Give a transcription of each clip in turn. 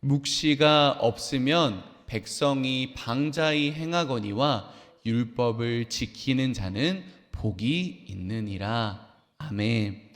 묵시가 없으면 백성이 방자히 행하거니와 율법을 지키는 자는 복이 있느니라. 아멘.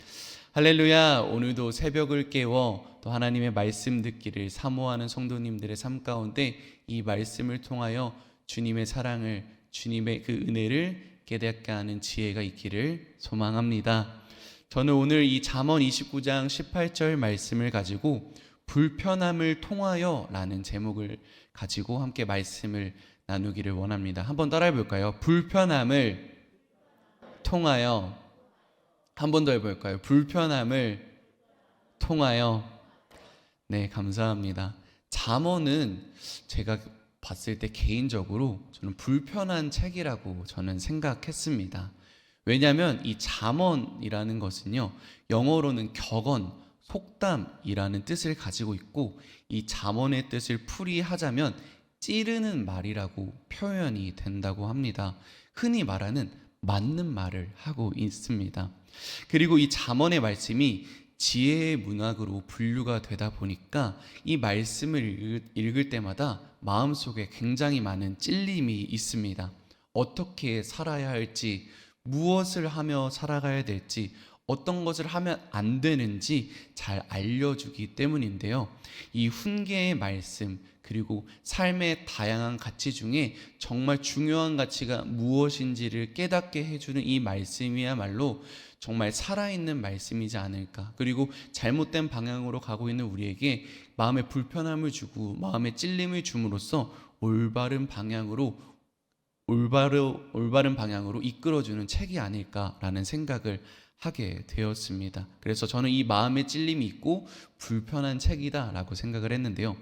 할렐루야. 오늘도 새벽을 깨워 또 하나님의 말씀 듣기를 사모하는 성도님들의 삶 가운데 이 말씀을 통하여 주님의 사랑을, 주님의 그 은혜를 깨닫게 하는 지혜가 있기를 소망합니다. 저는 오늘 이 잠언 29장 18절 말씀을 가지고 불편함을 통하여 라는 제목을 가지고 함께 말씀을 나누기를 원합니다. 한번 따라해 볼까요? 불편함을 통하여. 한 번 더 해볼까요? 불편함을 통하여. 네, 감사합니다. 잠언은 제가 봤을 때 개인적으로 저는 불편한 책이라고 저는 생각했습니다. 왜냐하면 이 잠언이라는 것은요, 영어로는 격언, 속담이라는 뜻을 가지고 있고, 이 잠언의 뜻을 풀이하자면 찌르는 말이라고 표현이 된다고 합니다. 흔히 말하는 맞는 말을 하고 있습니다. 그리고 이 잠언의 말씀이 지혜의 문학으로 분류가 되다 보니까 이 말씀을 읽을 때마다 마음속에 굉장히 많은 찔림이 있습니다. 어떻게 살아야 할지, 무엇을 하며 살아가야 될지, 어떤 것을 하면 안 되는지 잘 알려주기 때문인데요. 이 훈계의 말씀, 그리고 삶의 다양한 가치 중에 정말 중요한 가치가 무엇인지를 깨닫게 해주는 이 말씀이야말로 정말 살아있는 말씀이지 않을까. 그리고 잘못된 방향으로 가고 있는 우리에게 마음에 불편함을 주고 마음에 찔림을 줌으로써 올바른 방향으로 이끌어주는 책이 아닐까라는 생각을 하게 되었습니다. 그래서 저는 이 마음의 찔림이 있고 불편한 책이다라고 생각을 했는데요.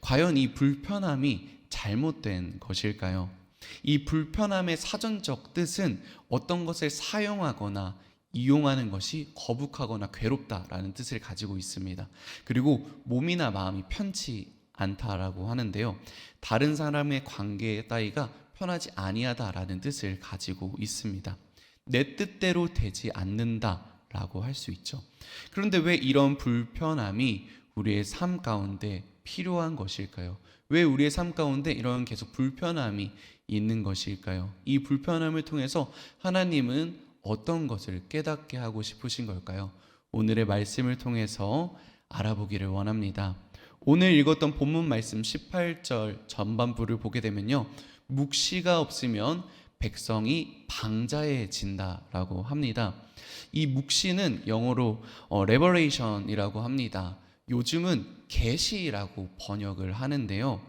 과연 이 불편함이 잘못된 것일까요? 이 불편함의 사전적 뜻은 어떤 것을 사용하거나 이용하는 것이 거북하거나 괴롭다라는 뜻을 가지고 있습니다. 그리고 몸이나 마음이 편치 않다라고 하는데요. 다른 사람의 관계에 따위가 편하지 아니하다라는 뜻을 가지고 있습니다. 내 뜻대로 되지 않는다라고 할 수 있죠. 그런데 왜 이런 불편함이 우리의 삶 가운데 필요한 것일까요? 왜 우리의 삶 가운데 이런 계속 불편함이 있는 것일까요? 이 불편함을 통해서 하나님은 어떤 것을 깨닫게 하고 싶으신 걸까요? 오늘의 말씀을 통해서 알아보기를 원합니다. 오늘 읽었던 본문 말씀 18절 전반부를 보게 되면요, 묵시가 없으면 백성이 방자해진다라고 합니다. 이 묵시는 영어로 레버레이션이라고 합니다. 요즘은 계시라고 번역을 하는데요.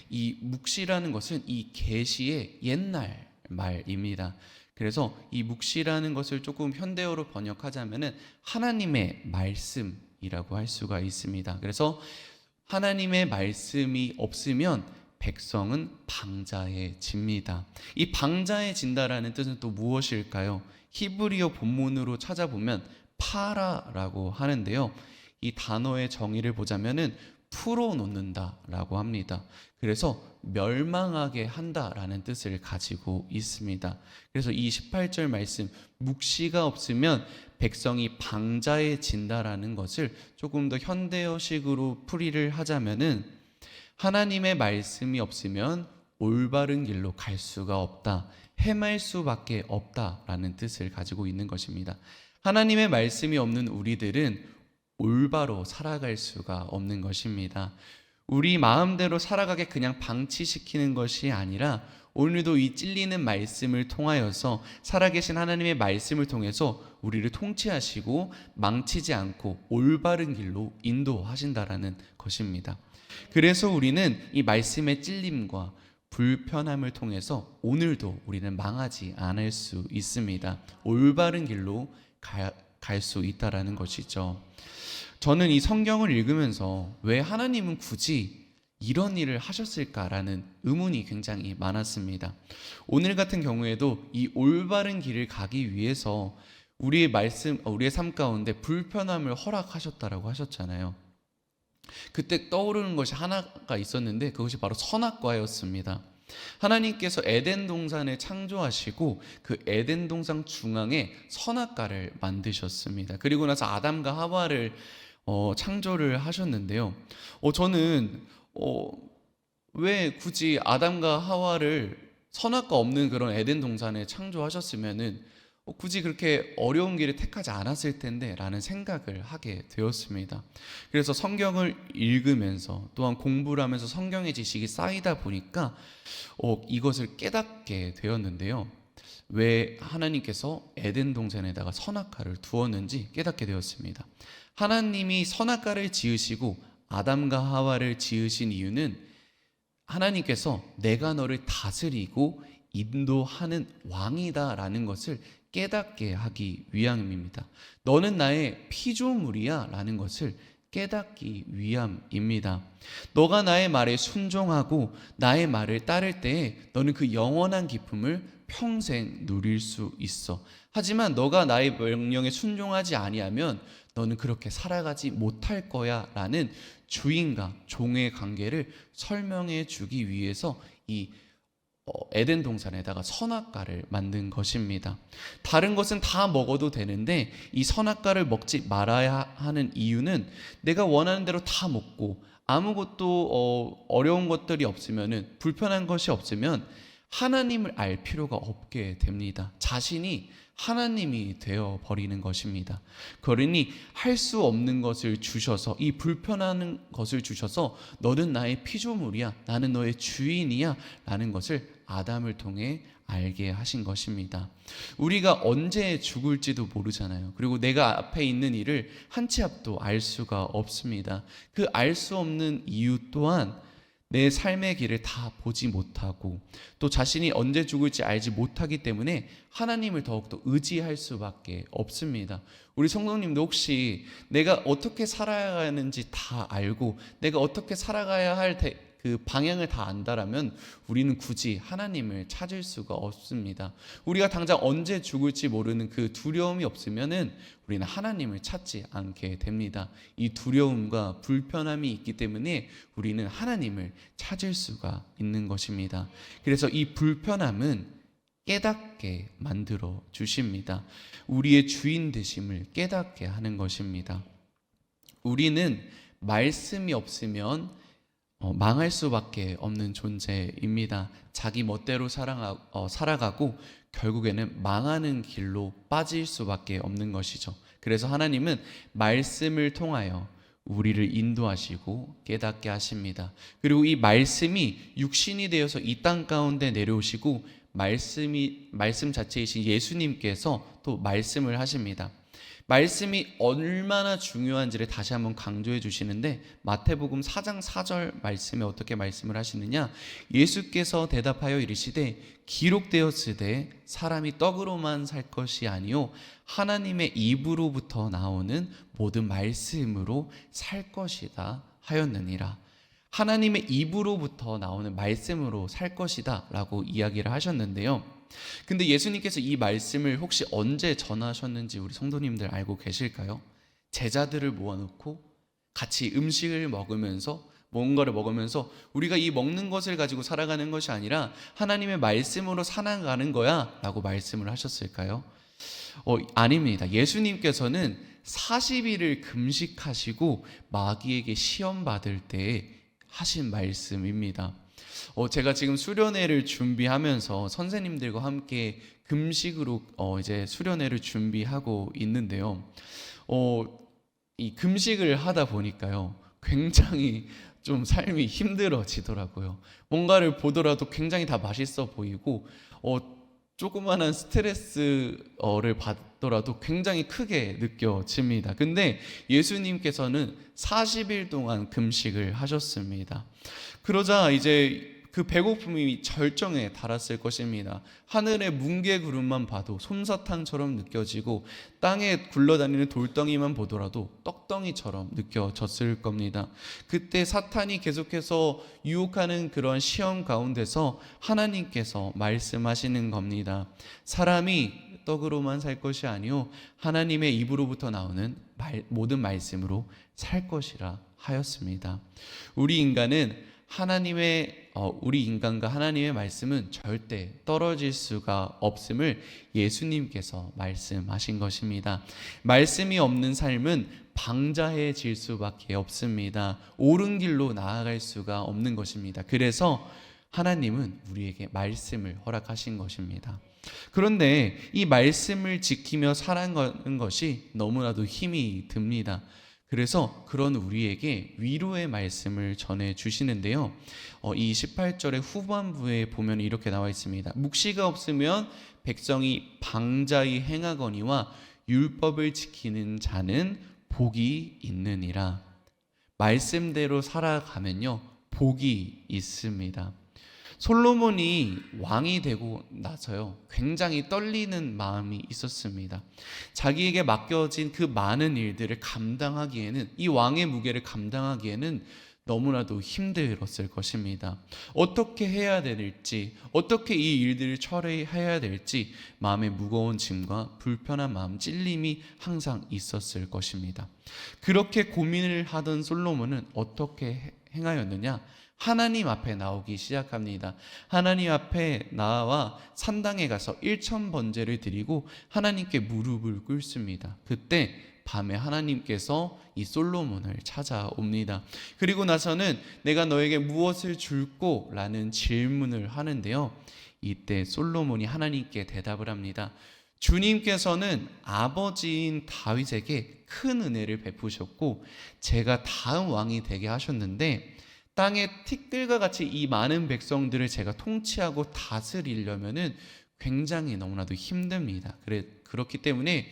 이 묵시라는 것은 이 계시의 옛날 말입니다. 그래서 이 묵시라는 것을 조금 현대어로 번역하자면은 하나님의 말씀이라고 할 수가 있습니다. 그래서 하나님의 말씀이 없으면 백성은 방자해집니다. 이 방자해진다라는 뜻은 또 무엇일까요? 히브리어 본문으로 찾아보면 파라라고 하는데요. 이 단어의 정의를 보자면은 풀어놓는다라고 합니다. 그래서 멸망하게 한다라는 뜻을 가지고 있습니다. 그래서 이 18절 말씀, 묵시가 없으면 백성이 방자해진다라는 것을 조금 더 현대어식으로 풀이를 하자면은 하나님의 말씀이 없으면 올바른 길로 갈 수가 없다, 헤맬 수밖에 없다라는 뜻을 가지고 있는 것입니다. 하나님의 말씀이 없는 우리들은 올바로 살아갈 수가 없는 것입니다. 우리 마음대로 살아가게 그냥 방치시키는 것이 아니라 오늘도 이 찔리는 말씀을 통하여서 살아계신 하나님의 말씀을 통해서 우리를 통치하시고 망치지 않고 올바른 길로 인도하신다라는 것입니다. 그래서 우리는 이 말씀의 찔림과 불편함을 통해서 오늘도 우리는 망하지 않을 수 있습니다. 올바른 길로 갈 수 있다라는 것이죠. 저는 이 성경을 읽으면서 왜 하나님은 굳이 이런 일을 하셨을까라는 의문이 굉장히 많았습니다. 오늘 같은 경우에도 이 올바른 길을 가기 위해서 우리의 삶 가운데 불편함을 허락하셨다라고 하셨잖아요. 그때 떠오르는 것이 하나가 있었는데 그것이 바로 선악과였습니다. 하나님께서 에덴 동산을 창조하시고 그 에덴 동산 중앙에 선악과를 만드셨습니다. 그리고 나서 아담과 하와를 창조를 하셨는데요. 저는 왜 굳이 아담과 하와를 선악과 없는 그런 에덴 동산에 창조하셨으면은 굳이 그렇게 어려운 길을 택하지 않았을 텐데 라는 생각을 하게 되었습니다. 그래서 성경을 읽으면서 또한 공부를 하면서 성경의 지식이 쌓이다 보니까 이것을 깨닫게 되었는데요. 왜 하나님께서 에덴 동산에다가 선악과를 두었는지 깨닫게 되었습니다. 하나님이 선악과를 지으시고 아담과 하와를 지으신 이유는 하나님께서 내가 너를 다스리고 인도하는 왕이다라는 것을 깨닫게 하기 위함입니다. 너는 나의 피조물이야 라는 것을 깨닫기 위함입니다. 너가 나의 말에 순종하고 나의 말을 따를 때에 너는 그 영원한 기쁨을 평생 누릴 수 있어. 하지만 너가 나의 명령에 순종하지 아니하면 너는 그렇게 살아가지 못할 거야 라는 주인과 종의 관계를 설명해 주기 위해서 이 에덴 동산에다가 선악과를 만든 것입니다. 다른 것은 다 먹어도 되는데 이 선악과를 먹지 말아야 하는 이유는 내가 원하는 대로 다 먹고 아무것도 어려운 것들이 없으면은, 불편한 것이 없으면 하나님을 알 필요가 없게 됩니다. 자신이 하나님이 되어 버리는 것입니다. 그러니 할 수 없는 것을 주셔서, 이 불편한 것을 주셔서 너는 나의 피조물이야, 나는 너의 주인이야 라는 것을 아담을 통해 알게 하신 것입니다. 우리가 언제 죽을지도 모르잖아요. 그리고 내가 앞에 있는 일을 한 치 앞도 알 수가 없습니다. 그 알 수 없는 이유 또한 내 삶의 길을 다 보지 못하고 또 자신이 언제 죽을지 알지 못하기 때문에 하나님을 더욱더 의지할 수밖에 없습니다. 우리 성도님도 혹시 내가 어떻게 살아야 하는지 다 알고 내가 어떻게 살아가야 할 그 방향을 다 안다라면 우리는 굳이 하나님을 찾을 수가 없습니다. 우리가 당장 언제 죽을지 모르는 그 두려움이 없으면은 우리는 하나님을 찾지 않게 됩니다. 이 두려움과 불편함이 있기 때문에 우리는 하나님을 찾을 수가 있는 것입니다. 그래서 이 불편함은 깨닫게 만들어 주십니다. 우리의 주인 되심을 깨닫게 하는 것입니다. 우리는 말씀이 없으면 망할 수밖에 없는 존재입니다. 자기 멋대로 살아가고 결국에는 망하는 길로 빠질 수밖에 없는 것이죠. 그래서 하나님은 말씀을 통하여 우리를 인도하시고 깨닫게 하십니다. 그리고 이 말씀이 육신이 되어서 이 땅 가운데 내려오시고 말씀 자체이신 예수님께서 또 말씀을 하십니다. 말씀이 얼마나 중요한지를 다시 한번 강조해 주시는데 마태복음 4장 4절 말씀에 어떻게 말씀을 하시느냐, 예수께서 대답하여 이르시되 기록되었으되 사람이 떡으로만 살 것이 아니요 하나님의 입으로부터 나오는 모든 말씀으로 살 것이다 하였느니라. 하나님의 입으로부터 나오는 말씀으로 살 것이다 라고 이야기를 하셨는데요. 근데 예수님께서 이 말씀을 혹시 언제 전하셨는지 우리 성도님들 알고 계실까요? 제자들을 모아놓고 같이 음식을 먹으면서, 뭔가를 먹으면서 우리가 이 먹는 것을 가지고 살아가는 것이 아니라 하나님의 말씀으로 살아가는 거야 라고 말씀을 하셨을까요? 아닙니다. 예수님께서는 40일을 금식하시고 마귀에게 시험 받을 때에 하신 말씀입니다. 제가 지금 수련회를 준비하면서 선생님들과 함께 금식으로 이제 수련회를 준비하고 있는데요. 이 금식을 하다 보니까요, 굉장히 좀 삶이 힘들어지더라고요. 뭔가를 보더라도 굉장히 다 맛있어 보이고, 조그마한 스트레스를 받더라도 굉장히 크게 느껴집니다. 근데 예수님께서는 40일 동안 금식을 하셨습니다. 그러자 이제 그 배고픔이 절정에 달았을 것입니다. 하늘의 뭉게 구름만 봐도 솜사탕처럼 느껴지고 땅에 굴러다니는 돌덩이만 보더라도 떡덩이처럼 느껴졌을 겁니다. 그때 사탄이 계속해서 유혹하는 그런 시험 가운데서 하나님께서 말씀하시는 겁니다. 사람이 떡으로만 살 것이 아니요 하나님의 입으로부터 나오는 모든 말씀으로 살 것이라 하였습니다. 우리 인간은 우리 인간과 하나님의 말씀은 절대 떨어질 수가 없음을 예수님께서 말씀하신 것입니다. 말씀이 없는 삶은 방자해질 수밖에 없습니다. 옳은 길로 나아갈 수가 없는 것입니다. 그래서 하나님은 우리에게 말씀을 허락하신 것입니다. 그런데 이 말씀을 지키며 살아가는 것이 너무나도 힘이 듭니다. 그래서 그런 우리에게 위로의 말씀을 전해 주시는데요. 이 18절의 후반부에 보면 이렇게 나와 있습니다. 묵시가 없으면 백성이 방자히 행하거니와 율법을 지키는 자는 복이 있느니라. 말씀대로 살아가면요, 복이 있습니다. 솔로몬이 왕이 되고 나서요, 굉장히 떨리는 마음이 있었습니다. 자기에게 맡겨진 그 많은 일들을 감당하기에는, 이 왕의 무게를 감당하기에는 너무나도 힘들었을 것입니다. 어떻게 해야 될지, 어떻게 이 일들을 처리해야 될지 마음에 무거운 짐과 불편한 마음, 찔림이 항상 있었을 것입니다. 그렇게 고민을 하던 솔로몬은 어떻게 행하였느냐? 하나님 앞에 나오기 시작합니다. 하나님 앞에 나와 산당에 가서 1000번제를 드리고 하나님께 무릎을 꿇습니다. 그때 밤에 하나님께서 이 솔로몬을 찾아옵니다. 그리고 나서는 내가 너에게 무엇을 줄꼬? 라는 질문을 하는데요. 이때 솔로몬이 하나님께 대답을 합니다. 주님께서는 아버지인 다윗에게 큰 은혜를 베푸셨고 제가 다음 왕이 되게 하셨는데 땅의 티끌과 같이 이 많은 백성들을 제가 통치하고 다스리려면은 굉장히 너무나도 힘듭니다. 그렇기 때문에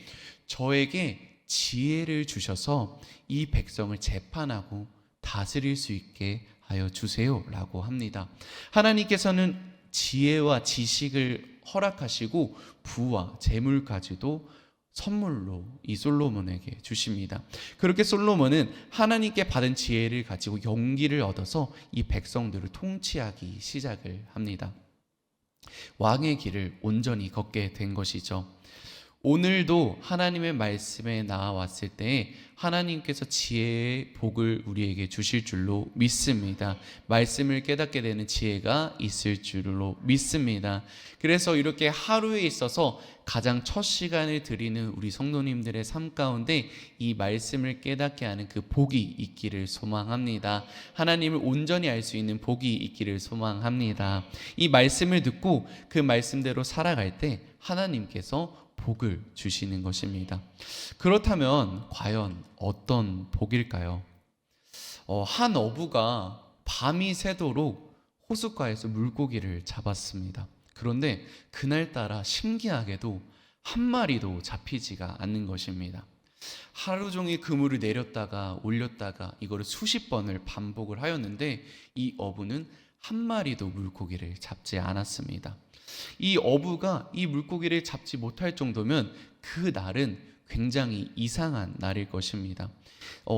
저에게 지혜를 주셔서 이 백성을 재판하고 다스릴 수 있게 하여 주세요 라고 합니다. 하나님께서는 지혜와 지식을 허락하시고 부와 재물까지도 선물로 이 솔로몬에게 주십니다. 그렇게 솔로몬은 하나님께 받은 지혜를 가지고 용기를 얻어서 이 백성들을 통치하기 시작을 합니다. 왕의 길을 온전히 걷게 된 것이죠. 오늘도 하나님의 말씀에 나아왔을 때 하나님께서 지혜의 복을 우리에게 주실 줄로 믿습니다. 말씀을 깨닫게 되는 지혜가 있을 줄로 믿습니다. 그래서 이렇게 하루에 있어서 가장 첫 시간을 드리는 우리 성도님들의 삶 가운데 이 말씀을 깨닫게 하는 그 복이 있기를 소망합니다. 하나님을 온전히 알 수 있는 복이 있기를 소망합니다. 이 말씀을 듣고 그 말씀대로 살아갈 때 하나님께서 복을 주시는 것입니다. 그렇다면 과연 어떤 복일까요? 한 어부가 밤이 새도록 호숫가에서 물고기를 잡았습니다. 그런데 그날따라 신기하게도 한 마리도 잡히지가 않는 것입니다. 하루 종일 그물을 내렸다가 올렸다가 이거를 수십 번을 반복을 하였는데 이 어부는 한 마리도 물고기를 잡지 않았습니다. 이 어부가 이 물고기를 잡지 못할 정도면 그 날은 굉장히 이상한 날일 것입니다.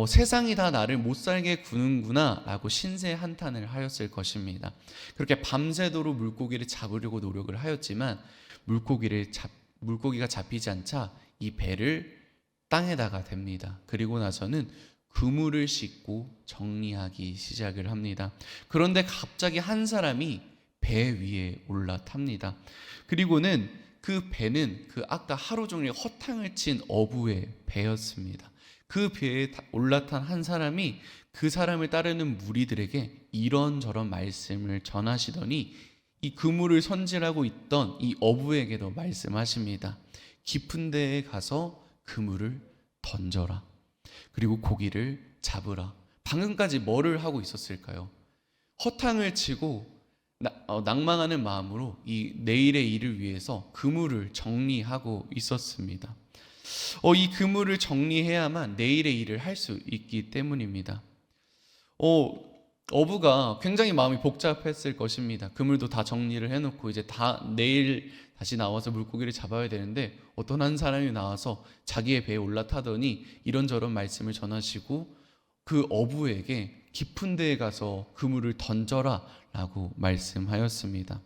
세상이 다 나를 못 살게 구는구나 라고 신세 한탄을 하였을 것입니다. 그렇게 밤새도록 물고기를 잡으려고 노력을 하였지만 물고기가 잡히지 않자 이 배를 땅에다가 댑니다. 그리고 나서는 그물을 싣고 정리하기 시작을 합니다. 그런데 갑자기 한 사람이 배 위에 올라탑니다. 그리고는 그 배는 그 아까 하루 종일 허탕을 친 어부의 배였습니다. 그 배에 올라탄 한 사람이 그 사람을 따르는 무리들에게 이런저런 말씀을 전하시더니 이 그물을 선질하고 있던 이 어부에게도 말씀하십니다. 깊은 데에 가서 그물을 던져라. 그리고 고기를 잡으라. 방금까지 뭐를 하고 있었을까요? 허탕을 치고 낭망하는 마음으로 이 내일의 일을 위해서 그물을 정리하고 있었습니다. 이 그물을 정리해야만 내일의 일을 할 수 있기 때문입니다. 어부가 굉장히 마음이 복잡했을 것입니다. 그물도 다 정리를 해놓고 이제 내일 다시 나와서 물고기를 잡아야 되는데 어떤 한 사람이 나와서 자기의 배에 올라타더니 이런저런 말씀을 전하시고 그 어부에게 깊은 데에 가서 그물을 던져라 라고 말씀하였습니다.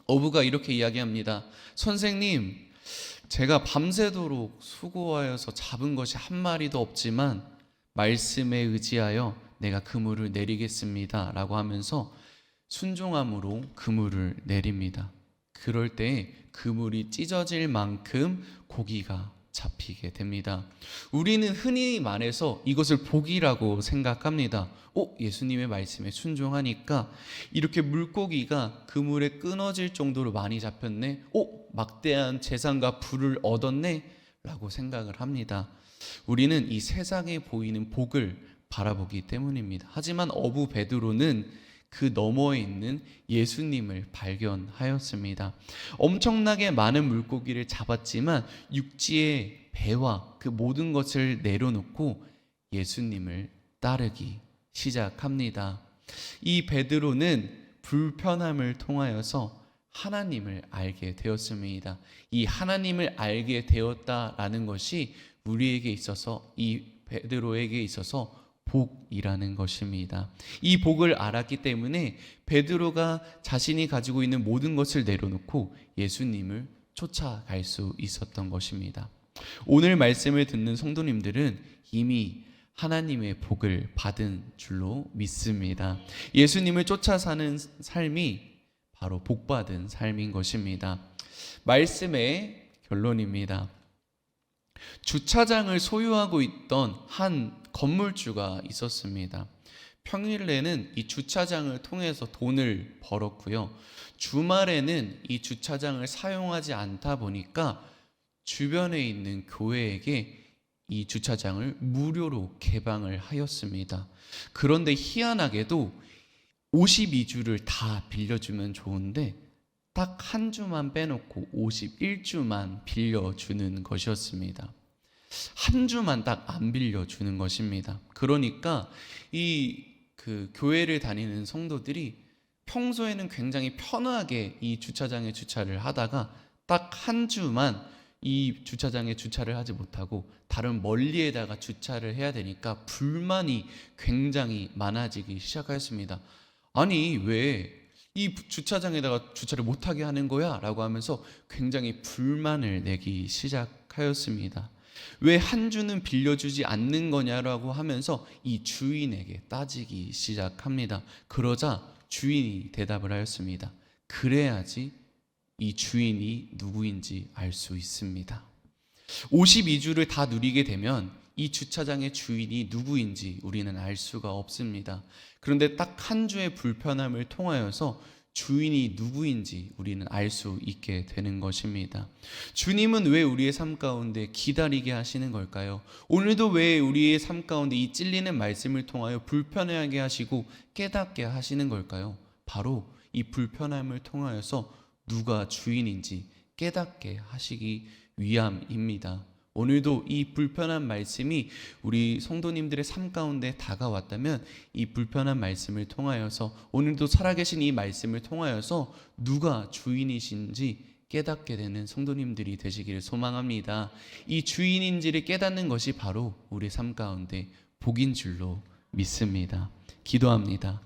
어부가 이렇게 이야기합니다. 선생님, 제가 밤새도록 수고하여서 잡은 것이 한 마리도 없지만 말씀에 의지하여 내가 그물을 내리겠습니다 라고 하면서 순종함으로 그물을 내립니다. 그럴 때 그물이 찢어질 만큼 고기가 잡히게 됩니다. 우리는 흔히 말해서 이것을 복이라고 생각합니다. 예수님의 말씀에 순종하니까 이렇게 물고기가 그물에 끊어질 정도로 많이 잡혔네. 막대한 재산과 부를 얻었네 라고 생각을 합니다. 우리는 이 세상에 보이는 복을 바라보기 때문입니다. 하지만 어부 베드로는 그 너머에 있는 예수님을 발견하였습니다. 엄청나게 많은 물고기를 잡았지만 육지의 배와 그 모든 것을 내려놓고 예수님을 따르기 시작합니다. 이 베드로는 불편함을 통하여서 하나님을 알게 되었습니다. 이 하나님을 알게 되었다라는 것이 우리에게 있어서, 이 베드로에게 있어서 복이라는 것입니다. 이 복을 알았기 때문에 베드로가 자신이 가지고 있는 모든 것을 내려놓고 예수님을 쫓아갈 수 있었던 것입니다. 오늘 말씀을 듣는 성도님들은 이미 하나님의 복을 받은 줄로 믿습니다. 예수님을 쫓아 사는 삶이 바로 복받은 삶인 것입니다. 말씀의 결론입니다. 주차장을 소유하고 있던 한 건물주가 있었습니다. 평일에는 이 주차장을 통해서 돈을 벌었고요. 주말에는 이 주차장을 사용하지 않다 보니까 주변에 있는 교회에게 이 주차장을 무료로 개방을 하였습니다. 그런데 희한하게도 52주를 다 빌려주면 좋은데 딱 한 주만 빼놓고 51주만 빌려주는 것이었습니다. 한 주만 딱 안 빌려주는 것입니다. 그러니까 그 교회를 다니는 성도들이 평소에는 굉장히 편하게 이 주차장에 주차를 하다가 딱 한 주만 이 주차장에 주차를 하지 못하고 다른 멀리에다가 주차를 해야 되니까 불만이 굉장히 많아지기 시작하였습니다. 아니, 왜 이 주차장에다가 주차를 못하게 하는 거야? 라고 하면서 굉장히 불만을 내기 시작하였습니다. 왜 한 주는 빌려주지 않는 거냐라고 하면서 이 주인에게 따지기 시작합니다. 그러자 주인이 대답을 하였습니다. 그래야지 이 주인이 누구인지 알 수 있습니다. 52주를 다 누리게 되면 이 주차장의 주인이 누구인지 우리는 알 수가 없습니다. 그런데 딱 한 주의 불편함을 통하여서 주인이 누구인지 우리는 알 수 있게 되는 것입니다. 주님은 왜 우리의 삶 가운데 기다리게 하시는 걸까요? 오늘도 왜 우리의 삶 가운데 이 찔리는 말씀을 통하여 불편하게 하시고 깨닫게 하시는 걸까요? 바로 이 불편함을 통하여서 누가 주인인지 깨닫게 하시기 위함입니다. 오늘도 이 불편한 말씀이 우리 성도님들의 삶 가운데 다가왔다면 이 불편한 말씀을 통하여서, 오늘도 살아계신 이 말씀을 통하여서 누가 주인이신지 깨닫게 되는 성도님들이 되시기를 소망합니다. 이 주인인지를 깨닫는 것이 바로 우리 삶 가운데 복인 줄로 믿습니다. 기도합니다.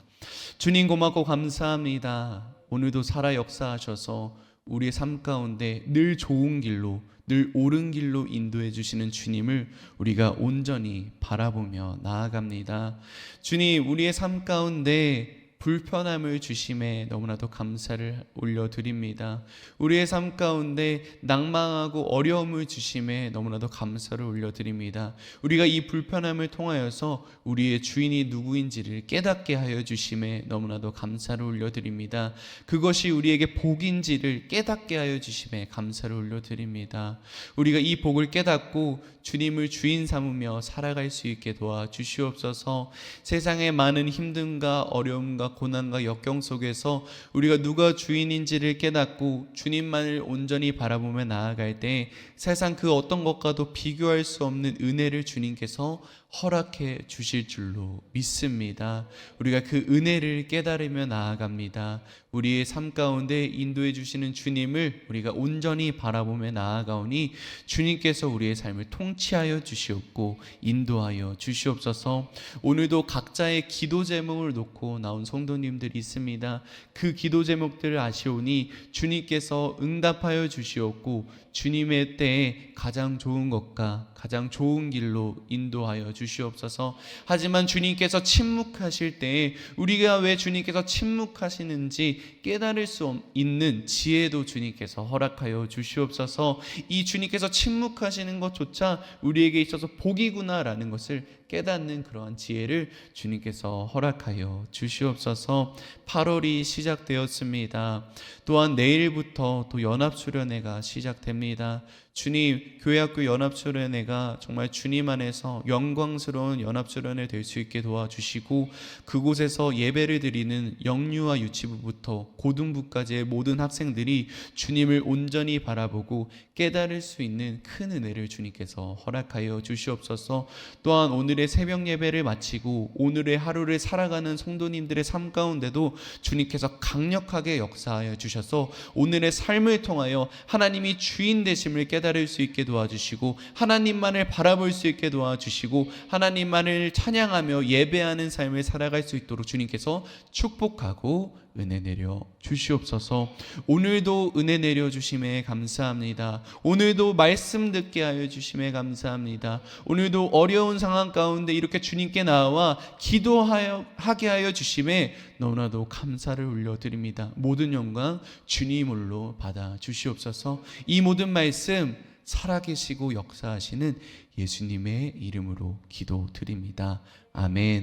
주님, 고맙고 감사합니다. 오늘도 살아 역사하셔서 우리의 삶 가운데 늘 좋은 길로, 늘 옳은 길로 인도해 주시는 주님을 우리가 온전히 바라보며 나아갑니다. 주님, 우리의 삶 가운데 불편함을 주심에 너무나도 감사를 올려드립니다. 우리의 삶 가운데 낭망하고 어려움을 주심에 너무나도 감사를 올려드립니다. 우리가 이 불편함을 통하여서 우리의 주인이 누구인지를 깨닫게 하여 주심에 너무나도 감사를 올려드립니다. 그것이 우리에게 복인지를 깨닫게 하여 주심에 감사를 올려드립니다. 우리가 이 복을 깨닫고 주님을 주인 삼으며 살아갈 수 있게 도와주시옵소서. 세상의 많은 힘듦과 어려움과 고난과 역경 속에서 우리가 누가 주인인지를 깨닫고 주님만을 온전히 바라보며 나아갈 때 세상 그 어떤 것과도 비교할 수 없는 은혜를 주님께서 허락해 주실 줄로 믿습니다. 우리가 그 은혜를 깨달으며 나아갑니다. 우리의 삶 가운데 인도해 주시는 주님을 우리가 온전히 바라보며 나아가오니 주님께서 우리의 삶을 통치하여 주시옵고 인도하여 주시옵소서. 오늘도 각자의 기도 제목을 놓고 나온 성도님들이 있습니다. 그 기도 제목들을 아시오니 주님께서 응답하여 주시옵고 주님의 때에 가장 좋은 것과 가장 좋은 길로 인도하여 주시옵소서. 주시옵소서. 하지만 주님께서 침묵하실 때에 우리가 왜 주님께서 침묵하시는지 깨달을 수 있는 지혜도 주님께서 허락하여 주시옵소서. 이 주님께서 침묵하시는 것조차 우리에게 있어서 복이구나라는 것을 깨닫는 그러한 지혜를 주님께서 허락하여 주시옵소서. 8월이 시작되었습니다. 또한 내일부터 또 연합수련회가 시작됩니다. 주님, 교회학교 연합수련회가 정말 주님 안에서 영광스러운 연합수련회 될 수 있게 도와주시고, 그곳에서 예배를 드리는 영유아 유치부부터 고등부까지의 모든 학생들이 주님을 온전히 바라보고 깨달을 수 있는 큰 은혜를 주님께서 허락하여 주시옵소서. 또한 오늘의 새벽 예배를 마치고 오늘의 하루를 살아가는 성도님들의 삶 가운데도 주님께서 강력하게 역사하여 주셔서 오늘의 삶을 통하여 하나님이 주인 되심을 깨달을 수 있게 도와주시고, 하나님만을 바라볼 수 있게 도와주시고, 하나님만을 찬양하며 예배하는 삶을 살아갈 수 있도록 주님께서 축복하고 은혜 내려 주시옵소서. 오늘도 은혜 내려 주심에 감사합니다. 오늘도 말씀 듣게 하여 주심에 감사합니다. 오늘도 어려운 상황 가운데 이렇게 주님께 나와 기도하게 하여 주심에 너무나도 감사를 올려드립니다. 모든 영광 주님으로 받아 주시옵소서. 이 모든 말씀 살아계시고 역사하시는 예수님의 이름으로 기도드립니다. 아멘.